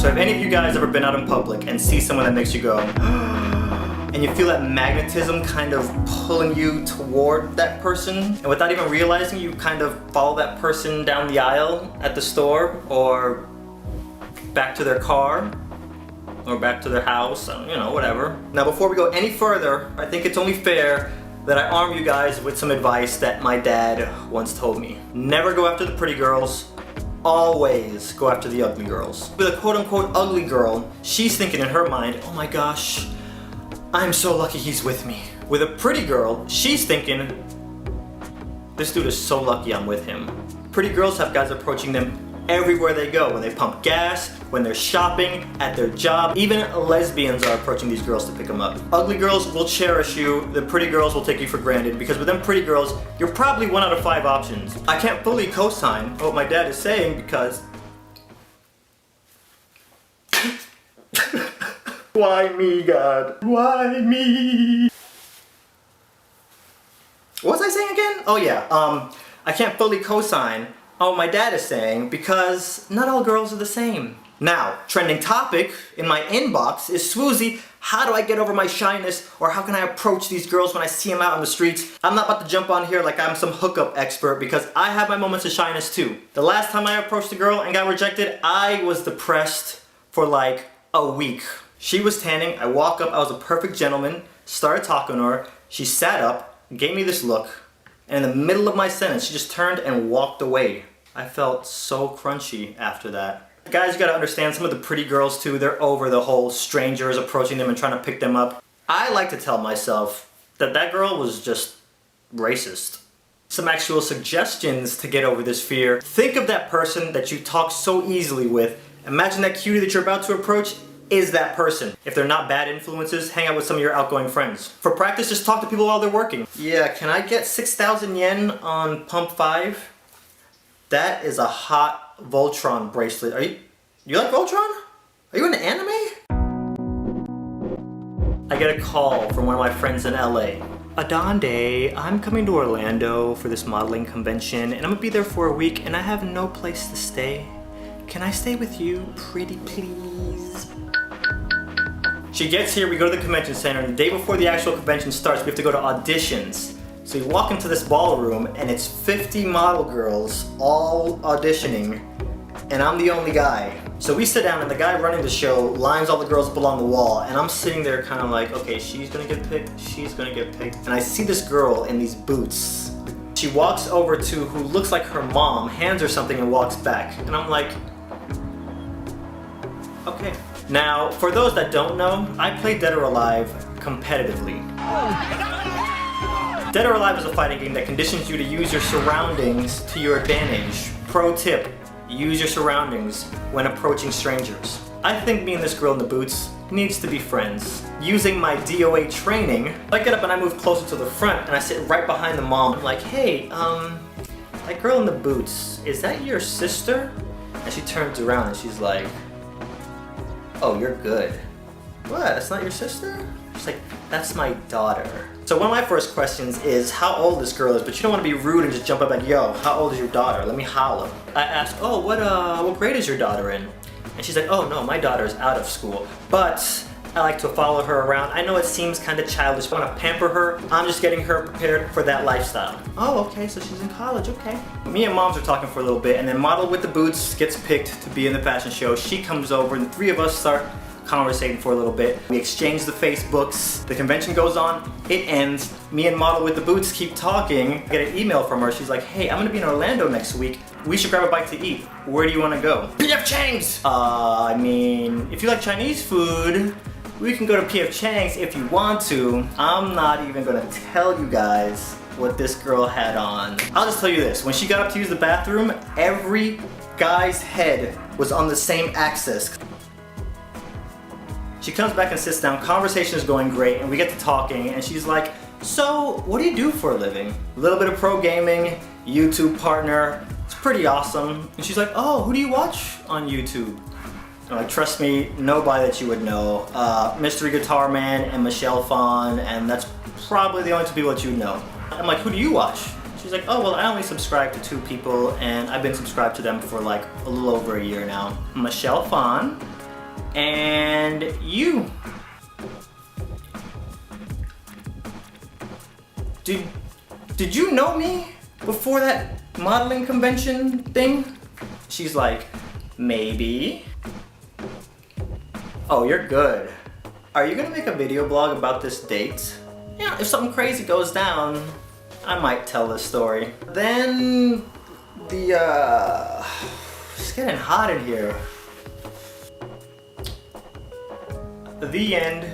So have any of you guys ever been out in public and see someone that makes you go, and you feel that magnetism kind of pulling you toward that person, and without even realizing, you kind of follow that person down the aisle at the store, or back to their car, or back to their house, you know, whatever. Now before we go any further, I think it's only fair that I arm you guys with some advice that my dad once told me. Never go after the pretty girls, always go after the ugly girls. With a quote-unquote ugly girl, she's thinking in her mind, oh my gosh, I'm so lucky he's with me. With a pretty girl, she's thinking, this dude is so lucky I'm with him. Pretty girls have guys approaching them everywhere they go, when they pump gas, when they're shopping, at their job. Even lesbians are approaching these girls to pick them up. Ugly girls will cherish you, the pretty girls will take you for granted, because with them pretty girls, you're probably 1 out of 5 options. I can't fully co-sign what my dad is saying because... Why me, God? Why me? What was I saying again? Oh yeah, I can't fully co-sign what my dad is saying because not all girls are the same. Now, trending topic in my inbox is SwooZie, how do I get over my shyness, or how can I approach these girls when I see them out on the streets? I'm not about to jump on here like I'm some hookup expert because I have my moments of shyness too. The last time I approached a girl and got rejected, I was depressed for like a week. She was tanning, I walk up, I was a perfect gentleman, started talking to her, she sat up, gave me this look, and in the middle of my sentence, she just turned and walked away. I felt so crunchy after that. Guys, you gotta understand, some of the pretty girls too, they're over the whole strangers approaching them and trying to pick them up. I like to tell myself that that girl was just racist. Some actual suggestions to get over this fear. Think of that person that you talk so easily with. Imagine that cutie that you're about to approach is that person. If they're not bad influences, hang out with some of your outgoing friends. For practice, just talk to people while they're working. Yeah, can I get 6,000 yen on pump 5? That is a hot Voltron bracelet. You like Voltron? Are you into anime? I get a call from one of my friends in LA. Adonde, I'm coming to Orlando for this modeling convention and I'm gonna be there for a week and I have no place to stay. Can I stay with you, pretty please? She gets here, we go to the convention center, and the day before the actual convention starts, we have to go to auditions. So you walk into this ballroom, and it's 50 model girls all auditioning, and I'm the only guy. So we sit down, and the guy running the show lines all the girls up along the wall, and I'm sitting there kind of like, okay, she's gonna get picked, she's gonna get picked. And I see this girl in these boots. She walks over to who looks like her mom, hands her something, and walks back. And I'm like, okay. Now, for those that don't know, I play Dead or Alive competitively. Dead or Alive is a fighting game that conditions you to use your surroundings to your advantage. Pro tip, use your surroundings when approaching strangers. I think me and this girl in the boots needs to be friends. Using my DOA training, I get up and I move closer to the front and I sit right behind the mom. I'm like, hey, that girl in the boots, is that your sister? And she turns around and she's like, oh, you're good. What, that's not your sister? She's like, that's my daughter. So one of my first questions is how old this girl is, but you don't want to be rude and just jump up like, yo, how old is your daughter? Let me holler. I ask, oh, what grade is your daughter in? And she's like, oh no, my daughter's out of school, but I like to follow her around. I know it seems kind of childish, I want to pamper her. I'm just getting her prepared for that lifestyle. Oh, okay, so she's in college, okay. Me and moms are talking for a little bit, and then Model with the Boots gets picked to be in the fashion show. She comes over, and the three of us start conversating for a little bit. We exchange the Facebooks. The convention goes on, it ends. Me and Model with the Boots keep talking. I get an email from her. She's like, hey, I'm gonna be in Orlando next week. We should grab a bite to eat. Where do you wanna go? P.F. Chang's! I mean, if you like Chinese food, we can go to P.F. Chang's if you want to. I'm not even gonna tell you guys what this girl had on. I'll just tell you this, when she got up to use the bathroom, every guy's head was on the same axis. She comes back and sits down, conversation is going great, and we get to talking, and she's like, so, what do you do for a living? A little bit of pro gaming, YouTube partner, it's pretty awesome. And she's like, oh, who do you watch on YouTube? I'm like, trust me, nobody that you would know. Mystery Guitar Man and Michelle Phan, and that's probably the only two people that you would know. I'm like, who do you watch? She's like, oh, well, I only subscribe to 2 people, and I've been subscribed to them for like a little over a year now. Michelle Phan And you. Did you know me before that modeling convention thing? She's like, maybe. Oh, you're good. Are you gonna make a video blog about this date? Yeah, if something crazy goes down, I might tell this story. Then it's getting hot in here. The end.